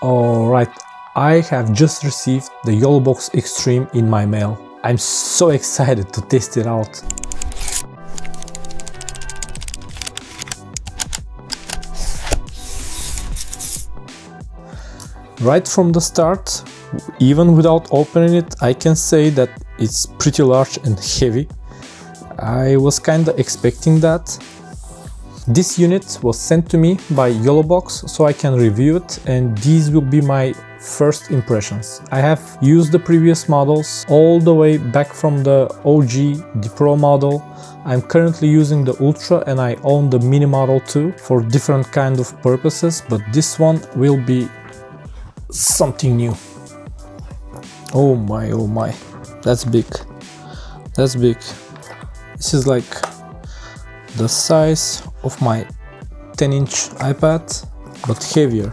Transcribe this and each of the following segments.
Alright, I have just received the YoloBox Extreme in my mail. I'm so excited to test it out. Right from the start, even without opening it, I can say that it's pretty large and heavy. I was kinda expecting that. This unit was sent to me by YoloBox so I can review it, and these will be my first impressions. I have used the previous models all the way back from the OG, the Pro model. I'm currently using the Ultra and I own the Mini model too for different kind of purposes, but this one will be something new. Oh my, that's big. That's big. This is like the size of my 10-inch iPad, but heavier.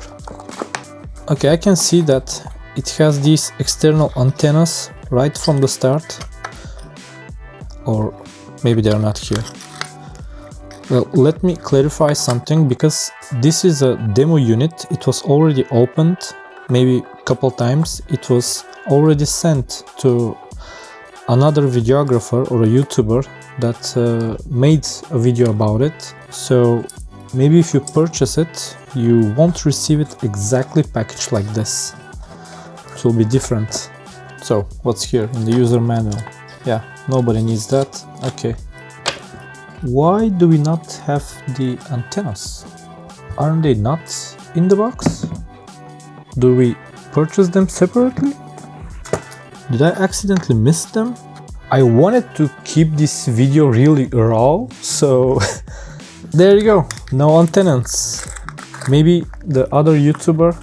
Okay, I can see that it has these external antennas right from the start, or maybe they're not here. Well, let me clarify something, because this is a demo unit. It was already opened maybe a couple times. It was already sent to another videographer or a YouTuber that made a video about it. So maybe if you purchase it, you won't receive it exactly packaged like this. It will be different. So what's here in the user manual? Yeah, nobody needs that. Okay. Why do we not have the antennas? Aren't they not in the box? Do we purchase them separately? Did I accidentally miss them? I wanted to keep this video really raw, so there you go, no antennas. Maybe the other YouTuber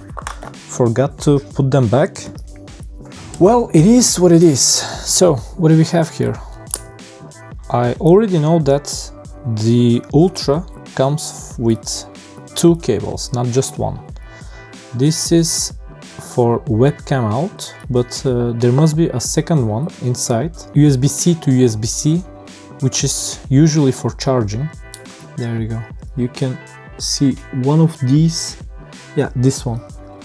forgot to put them back. Well, it is what it is. So, what do we have here? I already know that the Ultra comes with 2 cables, not just one. This is for webcam out, but there must be a second one inside, USB-C to USB-C, which is usually for charging. There you go. You can see one of these. Yeah, this one,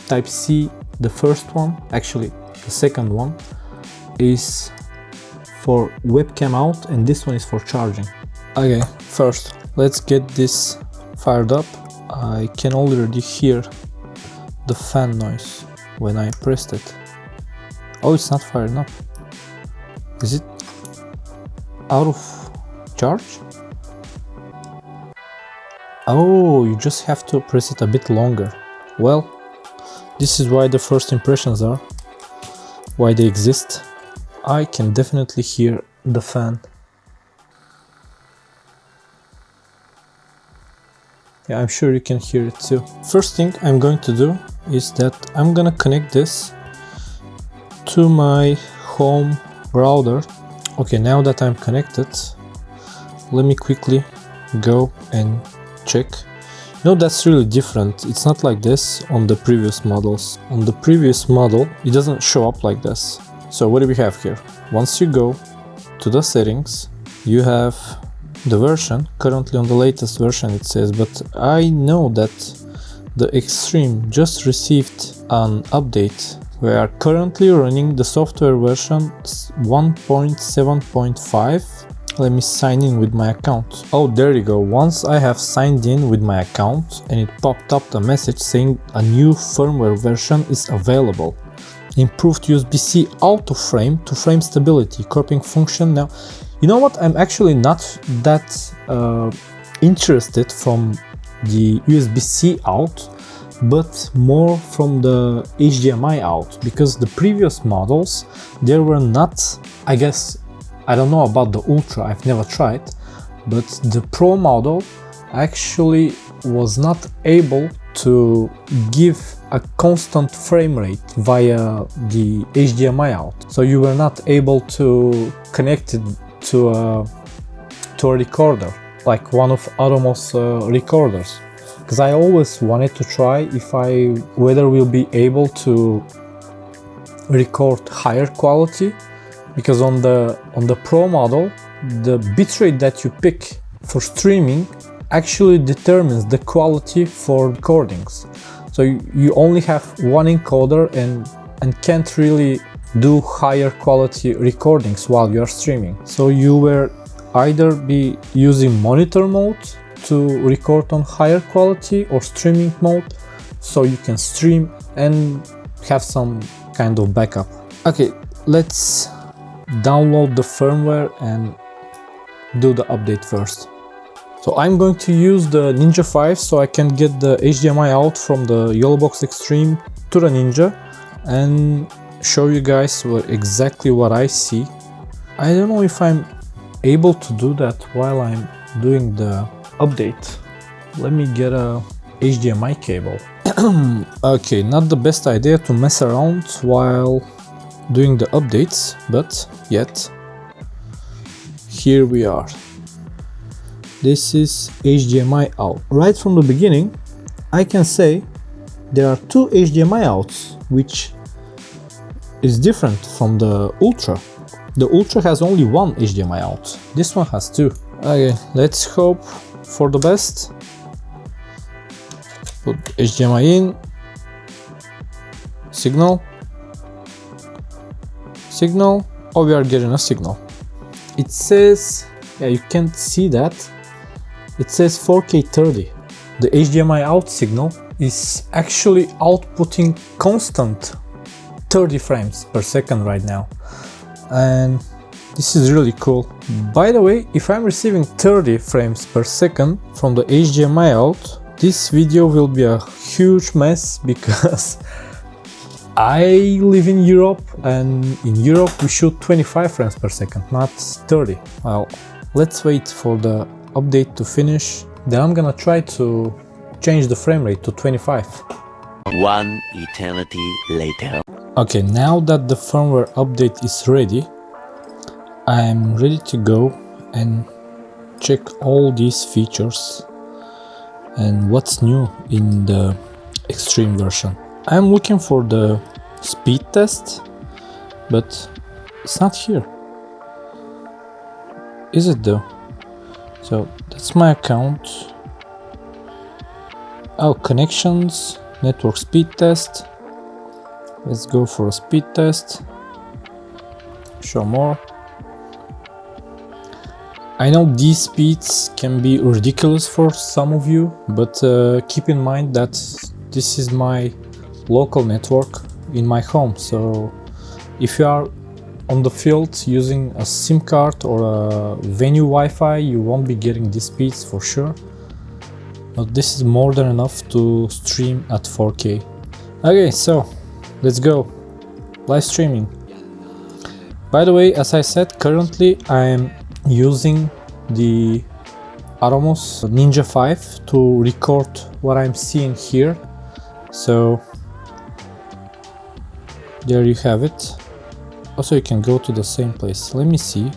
Type-C, the first one, actually the second one, is for webcam out, and this one is for charging. Okay, first let's get this fired up. I can already hear the fan noise when I pressed it. Oh, it's not firing up. Is it out of charge? Oh, you just have to press it a bit longer. Well, this is why the first impressions are, why they exist. I can definitely hear the fan. Yeah, I'm sure you can hear it too. First thing I'm going to do is that I'm gonna connect this to my home router. Okay, now that I'm connected, let me quickly go and check. No, that's really different. It's not like this on the previous models. On the previous model, it doesn't show up like this. So what do we have here? Once you go to the settings, you have the version. Currently on the latest version it says, but I know that the Extreme just received an update. We are currently running the software version 1.7.5. Let me sign in with my account. Oh, there you go. Once I have signed in with my account, and it popped up the message saying a new firmware version is available. Improved USB-C auto frame to frame stability, cropping function. Now, you know what? I'm actually not that interested from the USB-C out, but more from the HDMI out, because the previous models, there were not, I guess, I don't know about the Ultra, I've never tried, but the Pro model actually was not able to give a constant frame rate via the HDMI out. So you were not able to connect it to a recorder, like one of Atomos recorders. Because I always wanted to try whether we'll be able to record higher quality, because on the Pro model, the bitrate that you pick for streaming actually determines the quality for recordings. So you only have one encoder and can't really do higher quality recordings while you are streaming. So you were either be using monitor mode to record on higher quality or streaming mode, so you can stream and have some kind of backup. Okay, let's download the firmware and do the update first. So I'm going to use the Ninja 5 so I can get the HDMI out from the YoloBox Extreme to the Ninja and show you guys exactly what I see. I don't know if I'm able to do that while I'm doing the update. Let me get a HDMI cable. Okay, not the best idea to mess around while doing the updates, but yet here we are. This is HDMI out. Right from the beginning I can say there are two HDMI outs, which is different from the Ultra. The Ultra has only one HDMI out. This one has two. Okay, let's hope for the best. Put HDMI in. Signal. Signal. Oh, we are getting a signal. It says, yeah, you can't see that. It says 4K 30. The HDMI out signal is actually outputting constant 30 frames per second right now. And this is really cool. By the way, if I'm receiving 30 frames per second from the HDMI out, this video will be a huge mess because I live in Europe, and in Europe we shoot 25 frames per second, not 30. Well, let's wait for the update to finish. Then I'm gonna try to change the frame rate to 25. One eternity later. Okay, now that the firmware update is ready, I'm ready to go and check all these features and what's new in the Extreme version. I'm looking for the speed test, but it's not here. Is it though? So that's my account. Oh, connections, network speed test. Let's go for a speed test. Show more. I know these speeds can be ridiculous for some of you, but keep in mind that this is my local network in my home. So if you are on the field using a SIM card or a venue Wi-Fi, you won't be getting these speeds for sure. But this is more than enough to stream at 4K. Okay, so let's go. Live streaming. By the way, as I said, currently I'm using the Atomos Ninja 5 to record what I'm seeing here. So there you have it. Also, you can go to the same place. Let me see.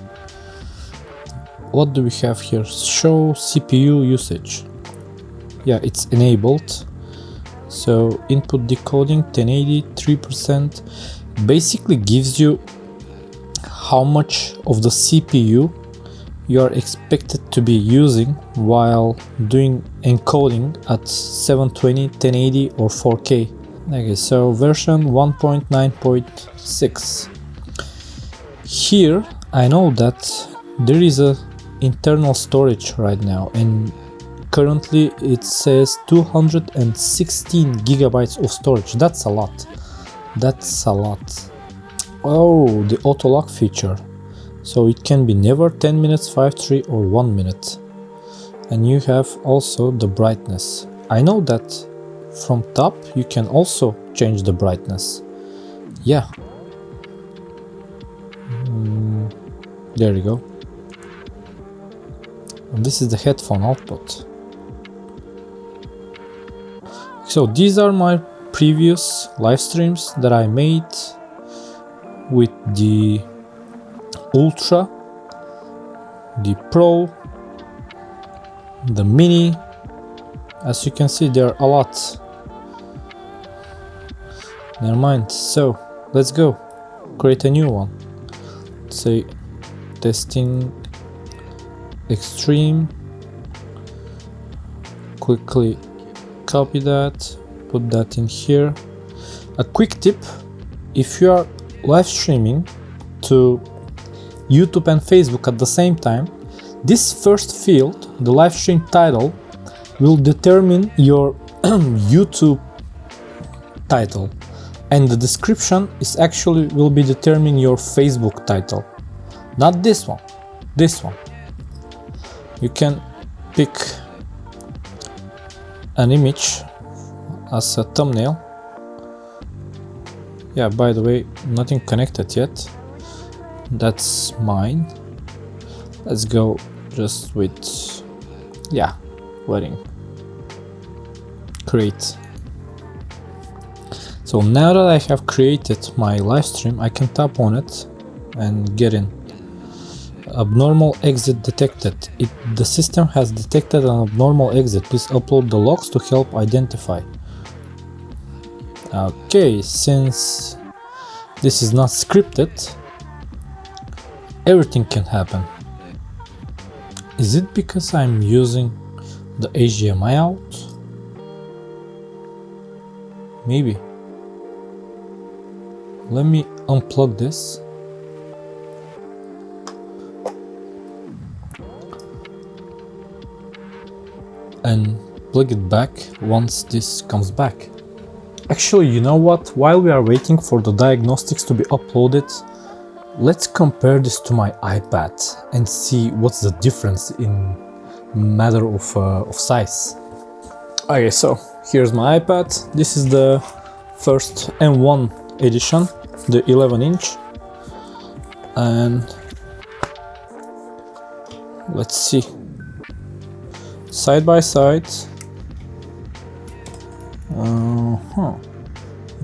What do we have here? Show CPU usage. Yeah, it's enabled. So input decoding 1080 3% basically gives you how much of the CPU you are expected to be using while doing encoding at 720, 1080 or 4K. Okay, so version 1.9.6. Here I know that there is a internal storage right now, and currently it says 216 gigabytes of storage. That's a lot. That's a lot. Oh, the auto lock feature. So it can be never, 10 minutes, 5.3 or 1 minute. And you have also the brightness. I know that from top you can also change the brightness. Yeah. There you go. And this is the headphone output. So these are my previous live streams that I made with the Ultra, the Pro, the Mini. As you can see, there are a lot. Never mind. So let's go create a new one. Let's say testing Extreme. Quickly copy that, put that in here. A quick tip: if you are live streaming to YouTube and Facebook at the same time, this first field, the live stream title, will determine your YouTube title, and the description is actually will be determining your Facebook title, not this one. This one. You can pick an image as a thumbnail. Yeah, by the way, nothing connected yet. That's mine. Let's go just with, yeah, wedding. Create. So now that I have created my live stream, I can tap on it and get in. Abnormal exit detected. The system has detected an abnormal exit. Please upload the logs to help identify. Okay, since this is not scripted, everything can happen. Is it because I'm using the HDMI out? Maybe. Let me unplug this. And plug it back once this comes back. Actually, you know what? While we are waiting for the diagnostics to be uploaded, let's compare this to my iPad and see what's the difference in matter of size. Okay, so here's my iPad. This is the first M1 edition, the 11-inch, and let's see. Side by side.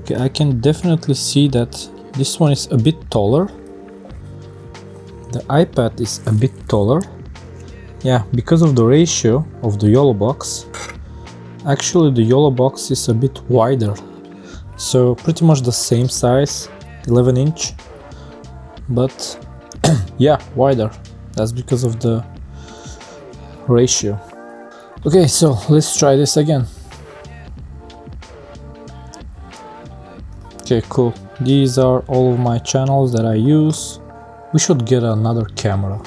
Okay, I can definitely see that this one is a bit taller. The iPad is a bit taller. Yeah, because of the ratio of the YoloBox. Actually, the YoloBox is a bit wider. So pretty much the same size, 11-inch. But yeah, wider. That's because of the ratio. Okay, so let's try this again. Okay, cool. These are all of my channels that I use. We should get another camera.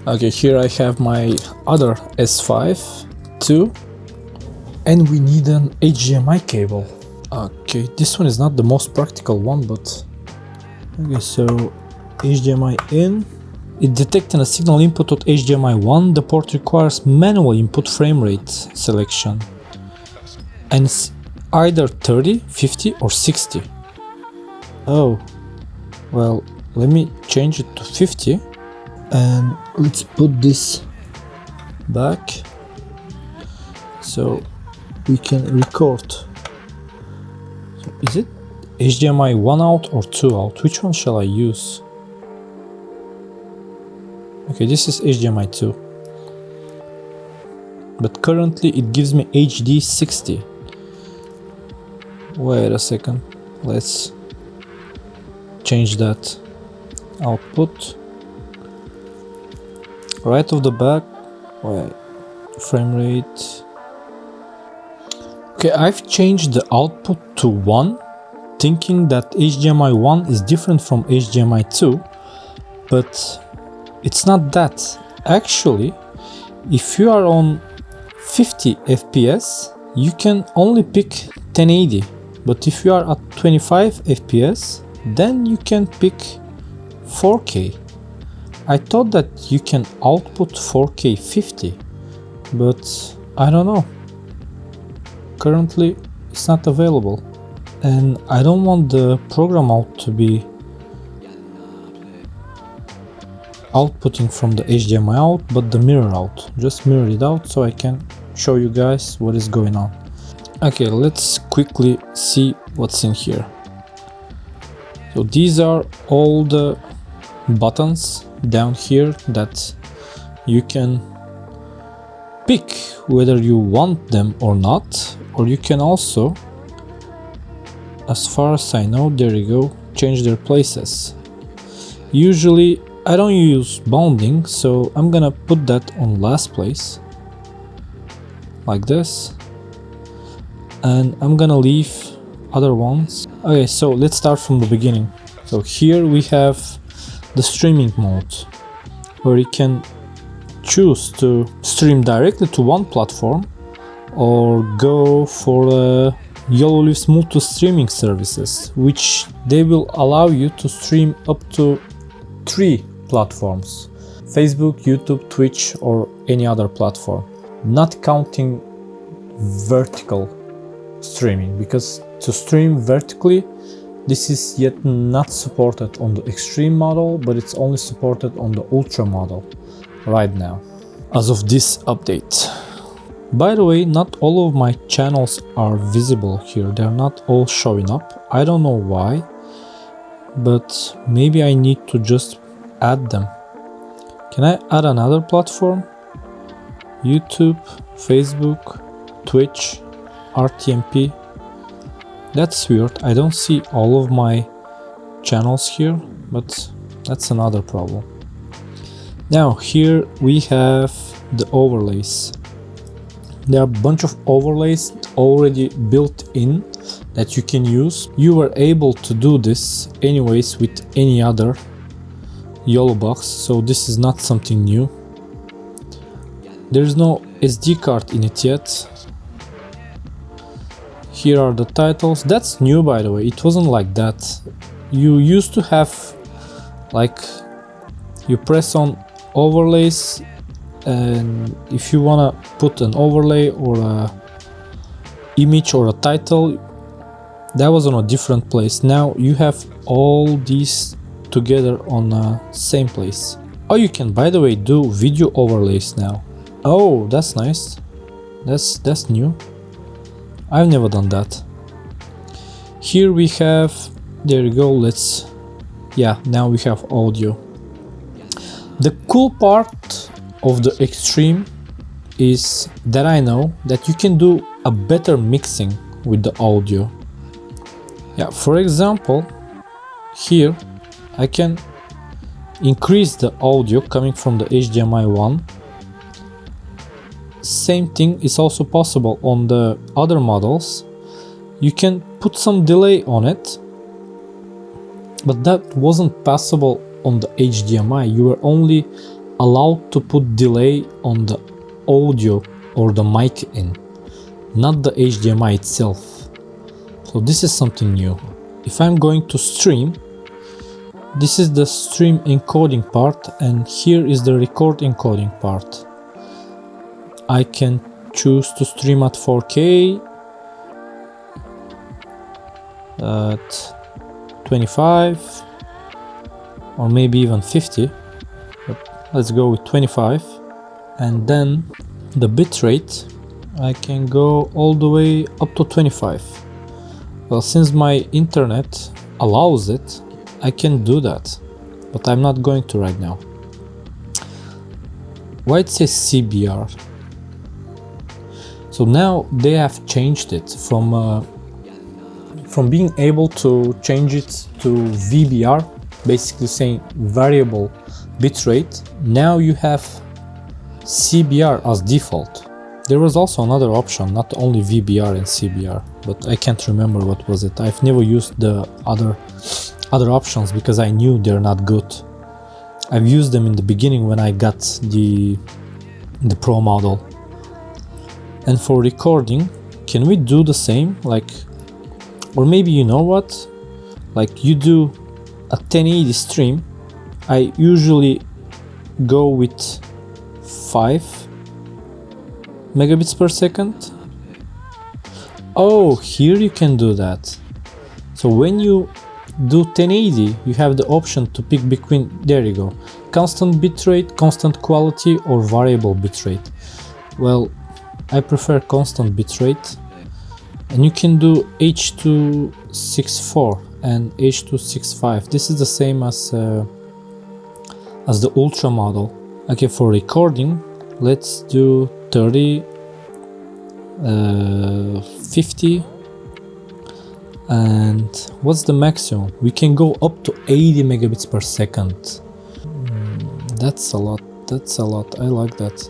Okay, here I have my other S5 too. And we need an HDMI cable. Okay, this one is not the most practical one, but... Okay, so HDMI in. It detecting a signal input at HDMI 1. The port requires manual input frame rate selection. And it's either 30, 50 or 60. Oh, well, let me change it to 50. And let's put this back so we can record. So is it HDMI 1 out or 2 out? Which one shall I use? Okay, this is HDMI 2. But currently it gives me HD 60. Wait a second. Let's change that. Output. Right off the back. Wait. Frame rate. Okay, I've changed the output to 1, thinking that HDMI 1 is different from HDMI 2, but it's not that. Actually, if you are on 50 FPS, you can only pick 1080, but if you are at 25 FPS, then you can pick 4K. I thought that you can output 4K 50, but I don't know. Currently, it's not available, and I don't want the program out to be outputting from the HDMI out, but the mirror out. Just mirror it out so I can show you guys what is going on. Okay, let's quickly see what's in here. So these are all the buttons down here that you can pick whether you want them or not, or you can also, as far as I know, there you go, change their places. Usually I don't use bounding, so I'm gonna put that on last place, like this. and I'm gonna leave other ones. Okay, so let's start from the beginning. So here we have the streaming mode, where you can choose to stream directly to one platform or go for YoloLive's multi-streaming services, which they will allow you to stream up to 3 platforms: Facebook, YouTube, Twitch, or any other platform, not counting vertical streaming, because to stream vertically, this is yet not supported on the Extreme model, but it's only supported on the Ultra model right now, as of this update. By the way, not all of my channels are visible here. They're not all showing up. I don't know why, but maybe I need to just add them. Can I add another platform? YouTube, Facebook, Twitch, RTMP. That's weird. I don't see all of my channels here, but that's another problem. Now here we have the overlays. There are a bunch of overlays already built in that you can use. You were able to do this anyways with any other YoloBox, so this is not something new. There's no SD card in it yet. Here are the titles. That's new, by the way. It wasn't like that. You used to have, like, you press on overlays, and if you wanna put an overlay or a image or a title, that was on a different place. Now you have all these together on the same place. Oh, you can, by the way, do video overlays now. Oh, that's nice. That's new. I've never done that. Here we have, there you go, now we have audio. The cool part of the Extreme is that I know that you can do a better mixing with the audio. Yeah, for example, here I can increase the audio coming from the HDMI 1. Same thing is also possible on the other models. You can put some delay on it, but that wasn't possible on the HDMI. You were only allowed to put delay on the audio or the mic in, not the HDMI itself. So this is something new. If I'm going to stream, this is the stream encoding part, and here is the record encoding part. I can choose to stream at 4K, at 25, or maybe even 50, but let's go with 25. And then the bitrate, I can go all the way up to 25. Well, since my internet allows it, I can do that, but I'm not going to right now. Why it says CBR? So now they have changed it from being able to change it to VBR, basically saying variable bitrate. Now you have CBR as default. There was also another option, not only VBR and CBR, but I can't remember what was it. I've never used the other options because I knew they're not good. I've used them in the beginning when I got the Pro model. And for recording, can we do the same? Like, or maybe, you know what? Like, you do a 1080 stream. I usually go with 5 megabits per second. Oh, here you can do that. So when you do 1080, you have the option to pick between, there you go, constant bitrate, constant quality, or variable bitrate. Well, I prefer constant bitrate, and you can do H.264 and H.265. This is the same as the Ultra model. Okay, for recording, let's do 30, 50, and what's the maximum? We can go up to 80 megabits per second. That's a lot. I like that.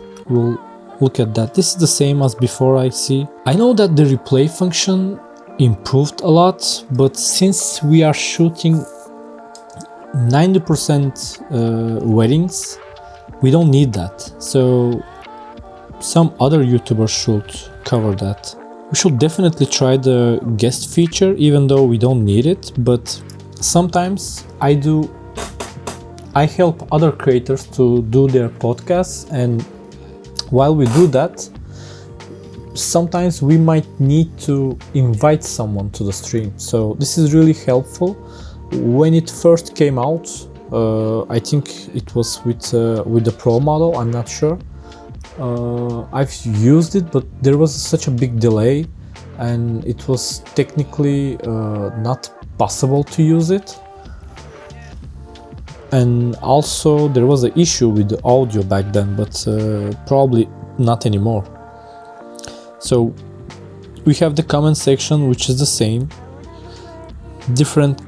look at that. This is the same as before, I see. I know that the replay function improved a lot, but since we are shooting 90% weddings, we don't need that. So some other YouTubers should cover that. We should definitely try the guest feature, even though we don't need it, but sometimes I help other creators to do their podcasts, and while we do that, sometimes we might need to invite someone to the stream. So this is really helpful. When it first came out, I think it was with the Pro model, I'm not sure. I've used it, but there was such a big delay and it was technically not possible to use it. And also there was an issue with the audio back then, but probably not anymore. So we have the comment section, which is the same, different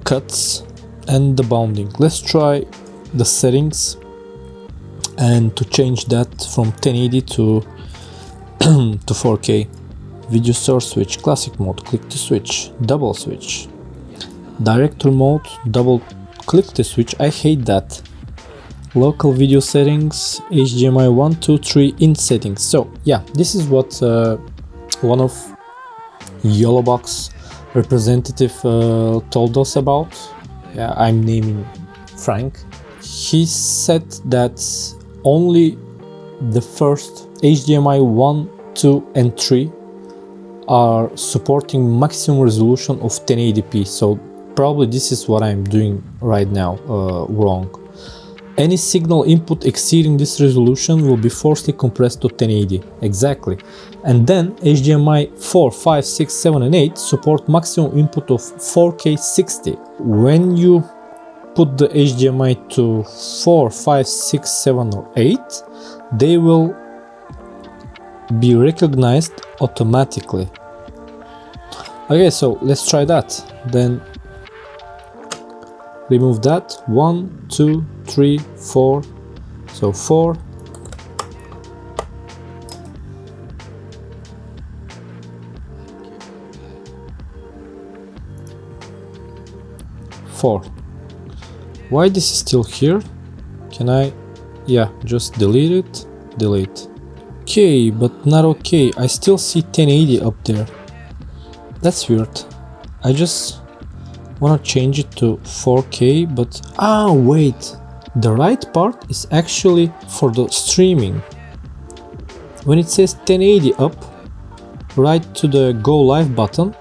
cuts and the bounding. Let's try the settings and to change that from 1080 to 4K. Video source switch, classic mode, click to switch, double switch, director mode, double click to switch. I hate that. Local video settings, HDMI 1, 2, 3 in settings. So yeah, this is what one of YoloBox representative told us about. Yeah, I'm naming Frank. He said that only the first HDMI 1, 2 and 3 are supporting maximum resolution of 1080p. So probably this is what I'm doing right now wrong. Any signal input exceeding this resolution will be forcibly compressed to 1080. Exactly. And then HDMI 4, 5, 6, 7 and 8 support maximum input of 4K 60. When you put the HDMI to 4, 5, 6, 7 or 8, they will be recognized automatically. Okay, so let's try that. Then remove that. 1, 2, 3, 4. So 4. Why this is still here? Can I? Yeah, just delete it. Delete. Okay, but not okay. I still see 1080 up there. That's weird. I just wanna change it to 4K, but wait, the right part is actually for the streaming. When it says 1080 up, right to the go live button,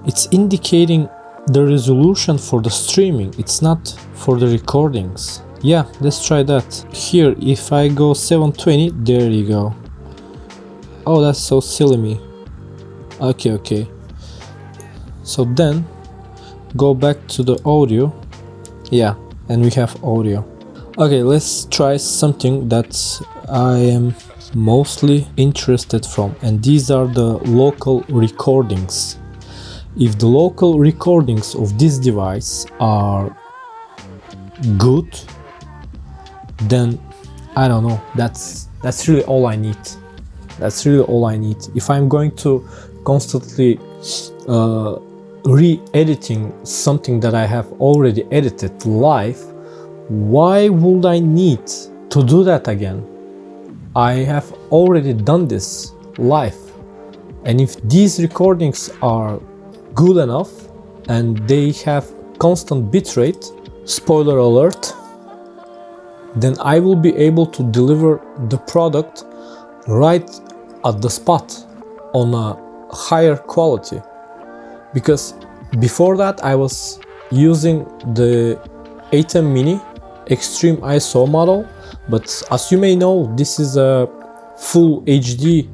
it's indicating the resolution for the streaming. It's not for the recordings. Yeah, let's try that. Here, if I go 720, there you go. Oh, that's so silly me. Okay. So then go back to the audio. Yeah, and we have audio. Okay, let's try something that I am mostly interested from, and these are the local recordings. If the local recordings of this device are good, then I don't know, that's really all I need. That's really all I need. If I'm going to constantly re-editing something that I have already edited live, why would I need to do that again? I have already done this live. And if these recordings are good enough and they have constant bitrate, spoiler alert, then I will be able to deliver the product right at the spot on a higher quality. Because before that I was using the A10 Mini Extreme ISO model, but as you may know, this is a full HD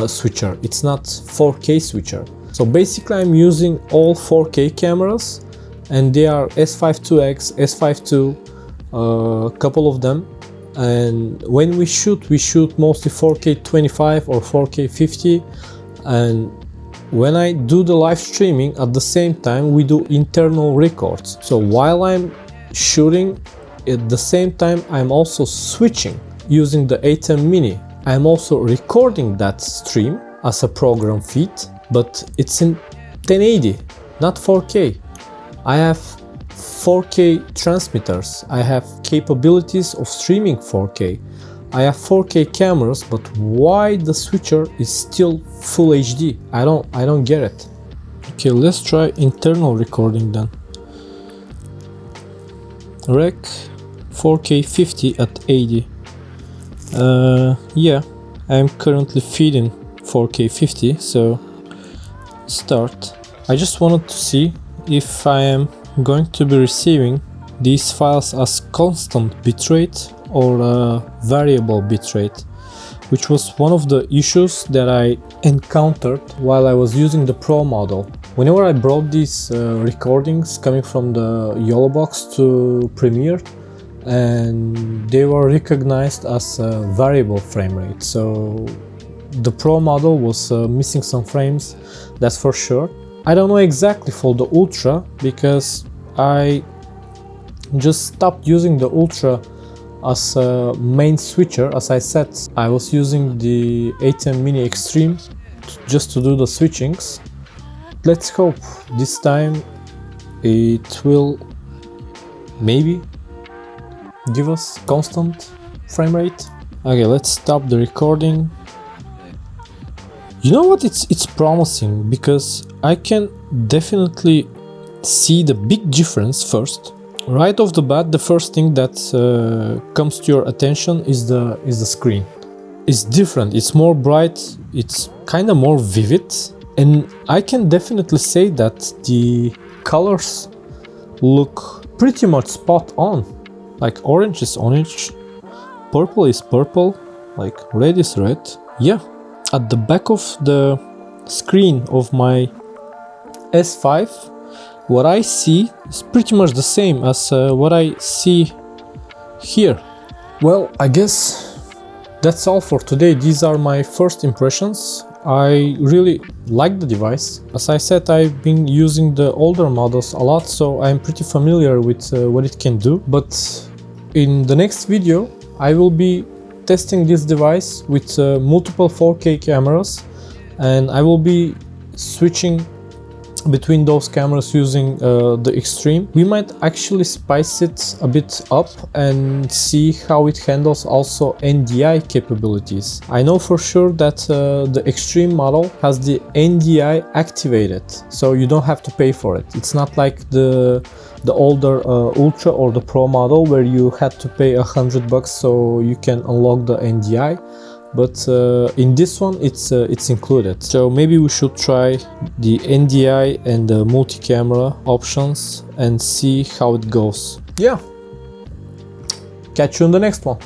switcher, it's not 4K switcher. So basically I'm using all 4K cameras, and they are S5 IIX, S5 II, a couple of them. And when we shoot mostly 4K 25 or 4K 50. And when I do the live streaming, at the same time we do internal records. So while I'm shooting, at the same time I'm also switching using the A10 Mini I'm also recording that stream as a program feed, but it's in 1080, not 4K. I have 4K transmitters. I have capabilities of streaming 4K. I have 4K cameras, but why the switcher is still full HD? I don't get it. Okay, let's try internal recording then. Rec 4K 50 at 80. Yeah, I'm currently feeding 4K 50, so start. I just wanted to see if I am going to be receiving these files as constant bitrate or a variable bitrate, which was one of the issues that I encountered while I was using the Pro model. Whenever I brought these recordings coming from the YoloBox to Premiere, and they were recognized as a variable frame rate, so the Pro model was missing some frames, that's for sure. I don't know exactly for the Ultra, because I just stopped using the Ultra as a main switcher. As I said, I was using the ATEM Mini Extreme just to do the switchings. Let's hope this time it will maybe give us constant frame rate. Okay, let's stop the recording. You know what, it's promising, because I can definitely see the big difference first. Right off the bat, the first thing that comes to your attention is the screen. It's different, it's more bright, it's kind of more vivid, and I can definitely say that the colors look pretty much spot on. Like orange is orange, purple is purple, like red is red. Yeah, at the back of the screen of my S5, what I see is pretty much the same as what I see here. Well, I guess that's all for today. These are my first impressions. I really like the device. As I said, I've been using the older models a lot, so I'm pretty familiar with what it can do. But in the next video, I will be testing this device with multiple 4K cameras, and I will be switching between those cameras using the Extreme. We might actually spice it a bit up and see how it handles also NDI capabilities. I know for sure that the Extreme model has the NDI activated, so you don't have to pay for it. It's not like the older Ultra or the Pro model where you had to pay $100 so you can unlock the NDI. But in this one it's included, so maybe we should try the NDI and the multi-camera options and see how it goes. Yeah, catch you in the next one.